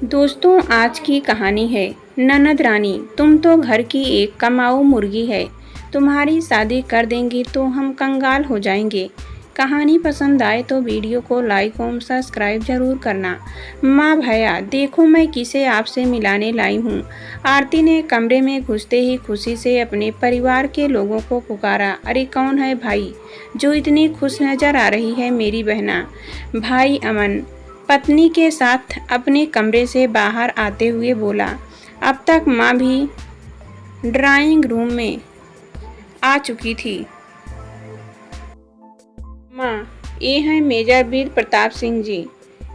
दोस्तों, आज की कहानी है ननद रानी। तुम तो घर की एक कमाऊ मुर्गी है। तुम्हारी शादी कर देंगे तो हम कंगाल हो जाएंगे। कहानी पसंद आए तो वीडियो को लाइक और सब्सक्राइब जरूर करना। माँ भैया, देखो मैं किसे आपसे मिलाने लाई हूँ। आरती ने कमरे में घुसते ही खुशी से अपने परिवार के लोगों को पुकारा। अरे कौन है भाई जो इतनी खुश नजर आ रही है? मेरी बहना। भाई अमन पत्नी के साथ अपने कमरे से बाहर आते हुए बोला। अब तक माँ भी ड्राइंग रूम में आ चुकी थी। माँ, ये हैं मेजर वीर प्रताप सिंह जी।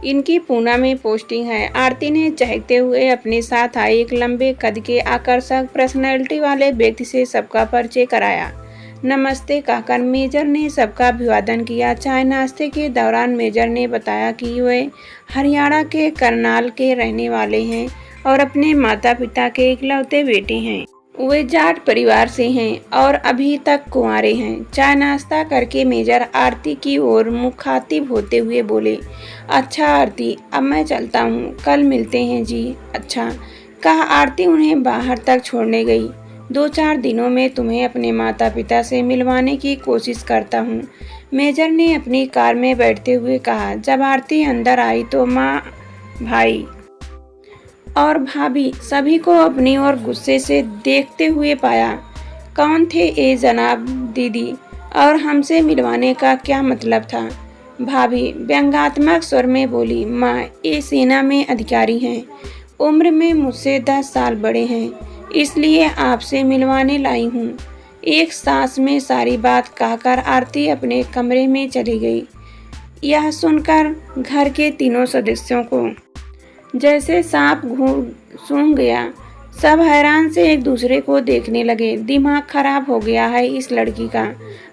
इनकी पूना में पोस्टिंग है। आरती ने चहकते हुए अपने साथ आए एक लंबे कद के आकर्षक पर्सनैलिटी वाले व्यक्ति से सबका परिचय कराया। नमस्ते कहकर मेजर ने सबका अभिवादन किया। चाय नाश्ते के दौरान मेजर ने बताया कि वे हरियाणा के करनाल के रहने वाले हैं और अपने माता पिता के इकलौते बेटे हैं। वे जाट परिवार से हैं और अभी तक कुंवारे हैं। चाय नाश्ता करके मेजर आरती की ओर मुखातिब होते हुए बोले। अच्छा आरती, अब मैं चलता हूँ, कल मिलते हैं जी। अच्छा, कहा आरती उन्हें बाहर तक छोड़ने गई। 2-4 दिनों में तुम्हें अपने माता पिता से मिलवाने की कोशिश करता हूँ, मेजर ने अपनी कार में बैठते हुए कहा। जब आरती अंदर आई तो माँ, भाई और भाभी सभी को अपनी ओर गुस्से से देखते हुए पाया। कौन थे ये जनाब दीदी और हमसे मिलवाने का क्या मतलब था? भाभी व्यंग्यात्मक स्वर में बोली। माँ, ये सेना में अधिकारी हैं, उम्र में मुझसे 10 साल बड़े हैं, इसलिए आपसे मिलवाने लाई हूँ। एक सांस में सारी बात कहकर आरती अपने कमरे में चली गई। यह सुनकर घर के तीनों सदस्यों को जैसे सांप सूंघ गया। सब हैरान से एक दूसरे को देखने लगे। दिमाग खराब हो गया है इस लड़की का।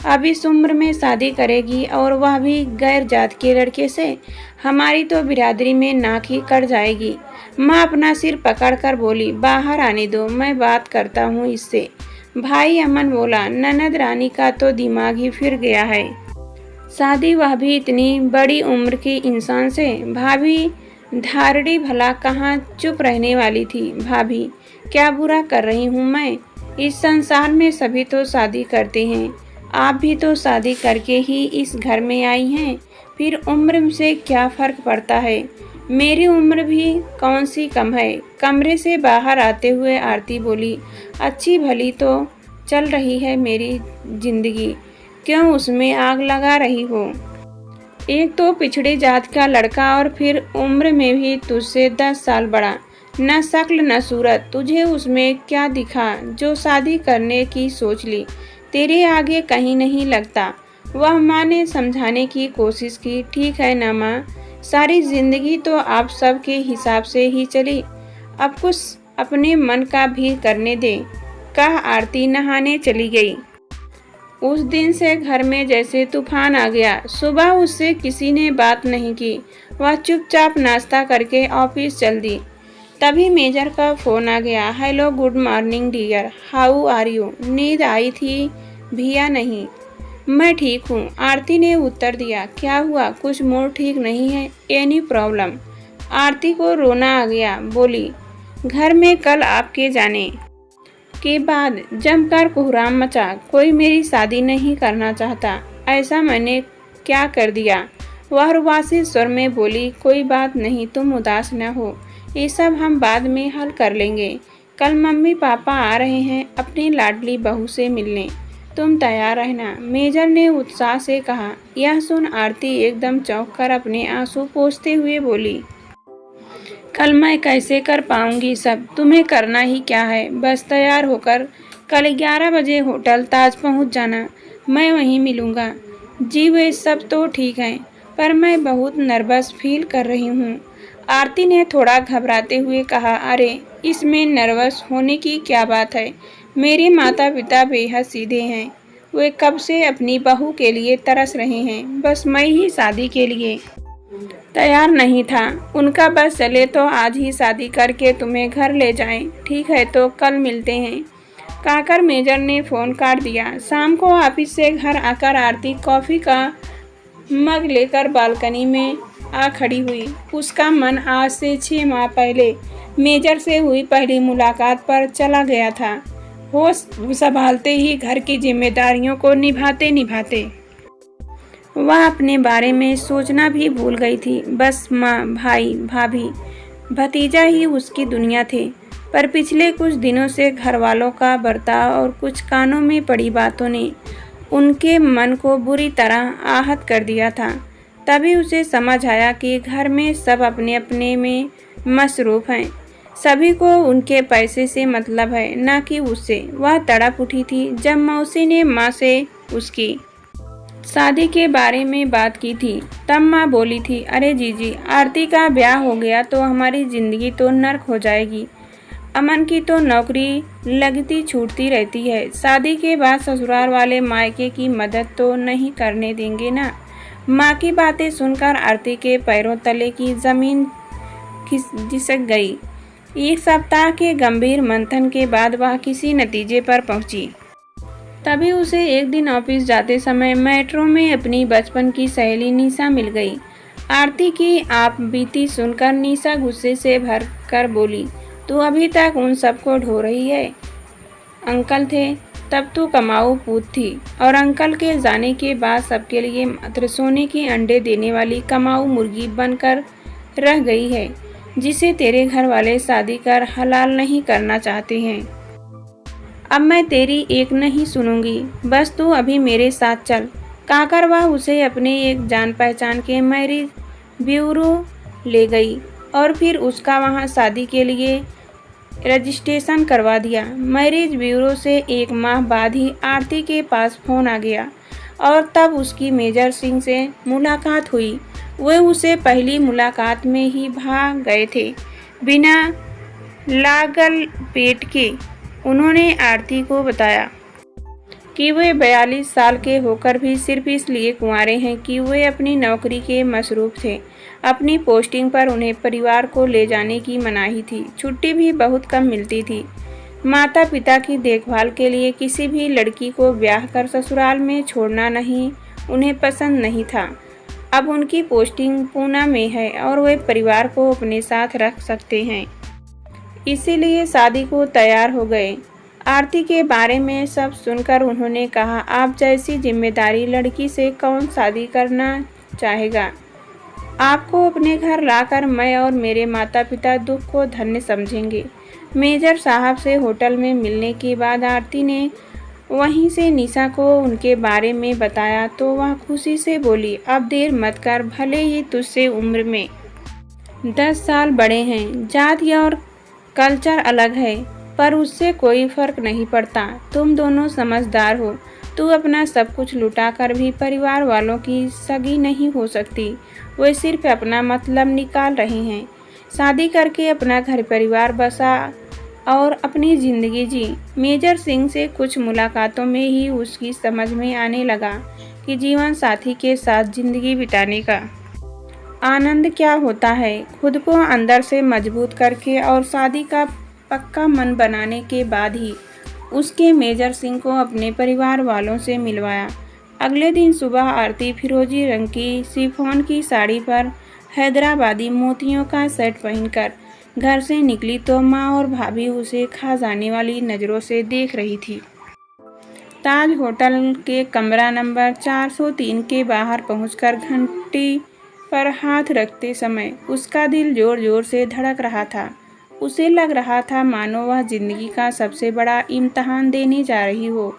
अब इस उम्र में शादी करेगी और वह भी गैर जात के लड़के से। हमारी तो बिरादरी में नाक ही कट जाएगी। माँ अपना सिर पकड़कर बोली। बाहर आने दो, मैं बात करता हूँ इससे। भाई अमन बोला। ननद रानी का तो दिमाग ही फिर गया है। शादी वह भी इतनी बड़ी उम्र के इंसान से। भाभी धारड़ी भला कहाँ चुप रहने वाली थी। भाभी, क्या बुरा कर रही हूँ मैं? इस संसार में सभी तो शादी करते हैं, आप भी तो शादी करके ही इस घर में आई हैं। फिर उम्र से क्या फर्क पड़ता है? मेरी उम्र भी कौन सी कम है। कमरे से बाहर आते हुए आरती बोली। अच्छी भली तो चल रही है मेरी जिंदगी, क्यों उसमें आग लगा रही हो? एक तो पिछड़ी जात का लड़का और फिर उम्र में भी तुझसे 10 साल बड़ा। न शक्ल न सूरत, तुझे उसमें क्या दिखा जो शादी करने की सोच ली? तेरे आगे कहीं नहीं लगता। वह माँ ने समझाने की कोशिश की। ठीक है ना माँ, सारी जिंदगी तो आप सब के हिसाब से ही चली, अब कुछ अपने मन का भी करने दे, कह आरती नहाने चली गई। उस दिन से घर में जैसे तूफान आ गया। सुबह उससे किसी ने बात नहीं की। वह चुपचाप नाश्ता करके ऑफिस चल दी। तभी मेजर का फोन आ गया। Hello, good morning dear, how are you? नींद आई थी भी या नहीं? मैं ठीक हूँ, आरती ने उत्तर दिया। क्या हुआ, कुछ मूड ठीक नहीं है? Any problem? आरती को रोना आ गया। बोली, घर में कल आपके जाने के बाद जमकर कोहराम मचा। कोई मेरी शादी नहीं करना चाहता। ऐसा मैंने क्या कर दिया? वह रुबासी स्वर में बोली। कोई बात नहीं, तुम उदास न हो, ये सब हम बाद में हल कर लेंगे। कल मम्मी पापा आ रहे हैं अपनी लाडली बहू से मिलने, तुम तैयार रहना, मेजर ने उत्साह से कहा। यह सुन आरती एकदम चौंक कर अपने आंसू पोंछते हुए बोली। कल मैं कैसे कर पाऊंगी सब? तुम्हें करना ही क्या है, बस तैयार होकर कल 11 बजे होटल ताज पहुंच जाना, मैं वहीं मिलूंगा। जी वे सब तो ठीक है, पर मैं बहुत नर्वस फील कर रही हूँ, आरती ने थोड़ा घबराते हुए कहा। अरे इसमें नर्वस होने की क्या बात है? मेरे माता पिता बेहद सीधे हैं। वे कब से अपनी बहू के लिए तरस रहे हैं, बस मैं ही शादी के लिए तैयार नहीं था। उनका बस चले तो आज ही शादी करके तुम्हें घर ले जाएं। ठीक है तो कल मिलते हैं, कहकर मेजर ने फ़ोन काट दिया। शाम को ऑफिस से घर आकर आरती कॉफ़ी का मग लेकर बालकनी में आ खड़ी हुई। उसका मन आज से 6 माह पहले मेजर से हुई पहली मुलाकात पर चला गया था। होश संभालते ही घर की जिम्मेदारियों को निभाते निभाते वह अपने बारे में सोचना भी भूल गई थी। बस माँ, भाई, भाभी, भतीजा ही उसकी दुनिया थे। पर पिछले कुछ दिनों से घर वालों का बर्ताव और कुछ कानों में पड़ी बातों ने उनके मन को बुरी तरह आहत कर दिया था। तभी उसे समझ आया कि घर में सब अपने अपने में मसरूफ़ हैं। सभी को उनके पैसे से मतलब है, न कि उससे। वह तड़प उठी थी जब मौसी ने माँ से उसकी शादी के बारे में बात की थी। तब माँ बोली थी, अरे जीजी, आरती का ब्याह हो गया तो हमारी ज़िंदगी तो नर्क हो जाएगी। अमन की तो नौकरी लगती छूटती रहती है। शादी के बाद ससुराल वाले मायके की मदद तो नहीं करने देंगे ना। माँ की बातें सुनकर आरती के पैरों तले की ज़मीन खिसक गई। एक सप्ताह के गंभीर मंथन के बाद वह किसी नतीजे पर पहुंची। तभी उसे एक दिन ऑफिस जाते समय मेट्रो में अपनी बचपन की सहेली निशा मिल गई। आरती की आप बीती सुनकर निशा गुस्से से भर कर बोली, तू अभी तक उन सबको ढो रही है? अंकल थे तब तू कमाऊ पूत थी, और अंकल के जाने के बाद सबके लिए मात्र सोने के अंडे देने वाली कमाऊ मुर्गी बनकर रह गई है, जिसे तेरे घर वाले शादी कर हलाल नहीं करना चाहते हैं। अब मैं तेरी एक नहीं सुनूंगी, बस तू अभी मेरे साथ चल। कहकर वह उसे अपने एक जान पहचान के मैरिज ब्यूरो ले गई और फिर उसका वहां शादी के लिए रजिस्ट्रेशन करवा दिया। मैरिज ब्यूरो से 1 माह बाद ही आरती के पास फ़ोन आ गया और तब उसकी मेजर सिंह से मुलाकात हुई। वे उसे पहली मुलाकात में ही भाग गए थे, बिना लागल पेट के। उन्होंने आरती को बताया कि वे 42 साल के होकर भी सिर्फ इसलिए कुंवारे हैं कि वे अपनी नौकरी के मसरूफ़ थे। अपनी पोस्टिंग पर उन्हें परिवार को ले जाने की मनाही थी। छुट्टी भी बहुत कम मिलती थी। माता पिता की देखभाल के लिए किसी भी लड़की को ब्याह कर ससुराल में छोड़ना नहीं उन्हें पसंद नहीं था। अब उनकी पोस्टिंग पूना में है और वे परिवार को अपने साथ रख सकते हैं, इसीलिए शादी को तैयार हो गए। आरती के बारे में सब सुनकर उन्होंने कहा, आप जैसी जिम्मेदारी लड़की से कौन शादी करना चाहेगा? आपको अपने घर लाकर मैं और मेरे माता पिता दुख को धन्य समझेंगे। मेजर साहब से होटल में मिलने के बाद आरती ने वहीं से निशा को उनके बारे में बताया तो वह खुशी से बोली, अब देर मत कर, भले ही तुझसे उम्र में 10 साल बड़े हैं, जाति और कल्चर अलग है, पर उससे कोई फर्क नहीं पड़ता। तुम दोनों समझदार हो। तू अपना सब कुछ लुटा कर भी परिवार वालों की सगी नहीं हो सकती। वे सिर्फ अपना मतलब निकाल रहे हैं। शादी करके अपना घर परिवार बसा और अपनी ज़िंदगी जी। मेजर सिंह से कुछ मुलाकातों में ही उसकी समझ में आने लगा कि जीवन साथी के साथ ज़िंदगी बिताने का आनंद क्या होता है। खुद को अंदर से मजबूत करके और शादी का पक्का मन बनाने के बाद ही उसके मेजर सिंह को अपने परिवार वालों से मिलवाया। अगले दिन सुबह आरती फिरोजी रंग की शिफॉन की साड़ी पर हैदराबादी मोतियों का सेट पहनकर घर से निकली तो माँ और भाभी उसे खा जाने वाली नज़रों से देख रही थी। ताज होटल के कमरा नंबर 403 के बाहर पहुंचकर घंटी पर हाथ रखते समय उसका दिल जोर जोर से धड़क रहा था। उसे लग रहा था मानो वह जिंदगी का सबसे बड़ा इम्तहान देने जा रही हो।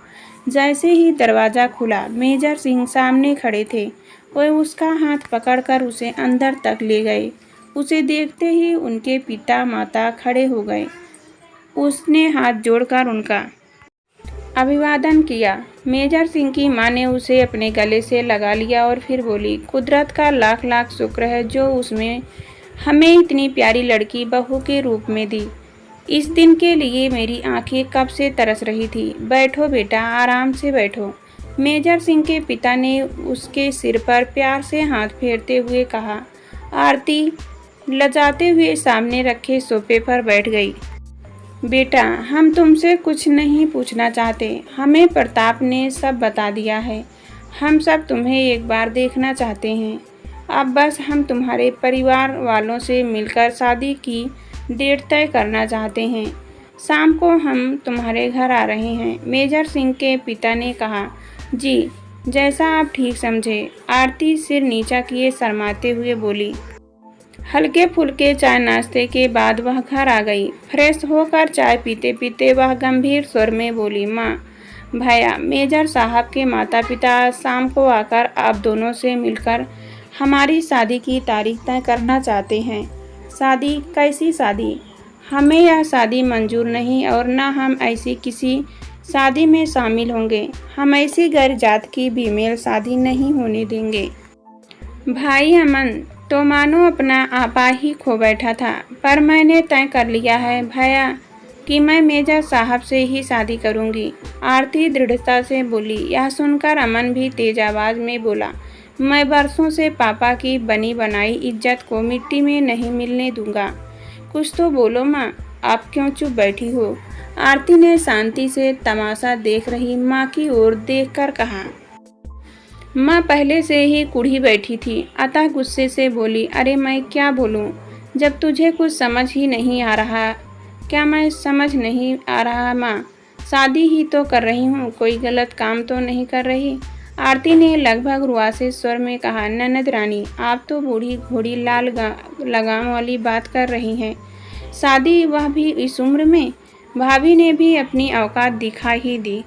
जैसे ही दरवाज़ा खुला, मेजर सिंह सामने खड़े थे। वे उसका हाथ पकड़कर उसे अंदर तक ले गए। उसे देखते ही उनके पिता माता खड़े हो गए। उसने हाथ जोड़कर उनका अभिवादन किया। मेजर सिंह की मां ने उसे अपने गले से लगा लिया और फिर बोली, कुदरत का लाख लाख शुक्र है जो उसमें हमें इतनी प्यारी लड़की बहू के रूप में दी। इस दिन के लिए मेरी आंखें कब से तरस रही थी। बैठो बेटा, आराम से बैठो। मेजर सिंह के पिता ने उसके सिर पर प्यार से हाथ फेरते हुए कहा। आरती लजाते हुए सामने रखे सोफे पर बैठ गई। बेटा, हम तुमसे कुछ नहीं पूछना चाहते। हमें प्रताप ने सब बता दिया है। हम सब तुम्हें एक बार देखना चाहते हैं। अब बस हम तुम्हारे परिवार वालों से मिलकर शादी की डेट तय करना चाहते हैं। शाम को हम तुम्हारे घर आ रहे हैं। मेजर सिंह के पिता ने कहा। जी, जैसा आप ठीक समझे। आरती सिर नीचा किए शर्माते हुए बोली। हल्के फुल्के चाय नाश्ते के बाद वह घर आ गई। फ्रेश होकर चाय पीते पीते वह गंभीर स्वर में बोली, माँ, भैया, मेजर साहब के माता पिता शाम को आकर आप दोनों से मिलकर हमारी शादी की तारीख तय करना चाहते हैं। शादी? कैसी शादी? हमें यह शादी मंजूर नहीं और न हम ऐसी किसी शादी में शामिल होंगे। हम ऐसी गैर जात की फीमेल शादी नहीं होने देंगे। भाई अमन तो मानो अपना आपा ही खो बैठा था। पर मैंने तय कर लिया है भैया कि मैं मेजर साहब से ही शादी करूंगी। आरती दृढ़ता से बोली। यह सुनकर अमन भी तेज आवाज में बोला, मैं बरसों से पापा की बनी बनाई इज्जत को मिट्टी में नहीं मिलने दूंगा। कुछ तो बोलो माँ, आप क्यों चुप बैठी हो? आरती ने शांति से तमाशा देख रही माँ की ओर देखकर कहा। माँ पहले से ही कुढ़ी बैठी थी, अतः गुस्से से बोली, अरे मैं क्या बोलूँ जब तुझे कुछ समझ ही नहीं आ रहा। क्या मैं समझ नहीं आ रहा माँ? शादी ही तो कर रही हूँ, कोई गलत काम तो नहीं कर रही। आरती ने लगभग रुआसे स्वर में कहा, ननद रानी, आप तो बूढ़ी घोड़ी लाल लगाम वाली बात कर रही हैं। शादी, वह भी इस उम्र में? भाभी ने भी अपनी औकात दिखा ही दी।